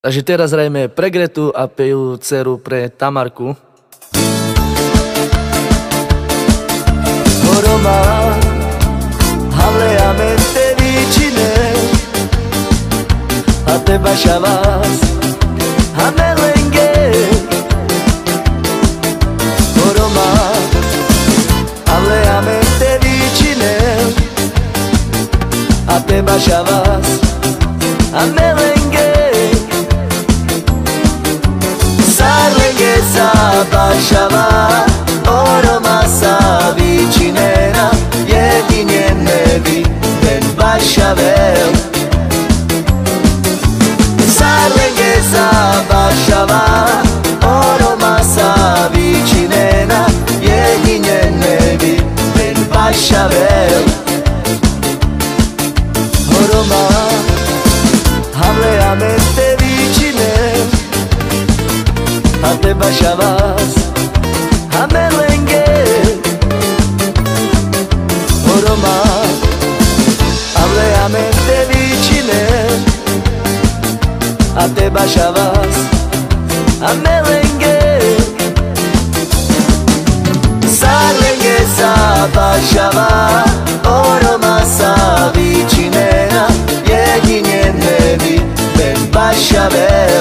Takže teraz hrajeme pre Gretu a pejú dceru pre Tamarku. Roma, hableamente vicine, a te baixavas, a merengue. Roma, hableamente vicine, a te baixavas, a merengue. Sarlenge sa baixava, Roma sa vicinera, jedine nebi ten bašavel. Sarlenge sa bašava, Roma sa vicinera, jedine nebi ten bašavel. Roma, hableamente vicine, a te bašavas, a merengue. Roma, hableamente vicine, a te baixavas, a merengue. Sarlenge sa baixava, Roma sa vicinera, jedine nebi ten bašavel.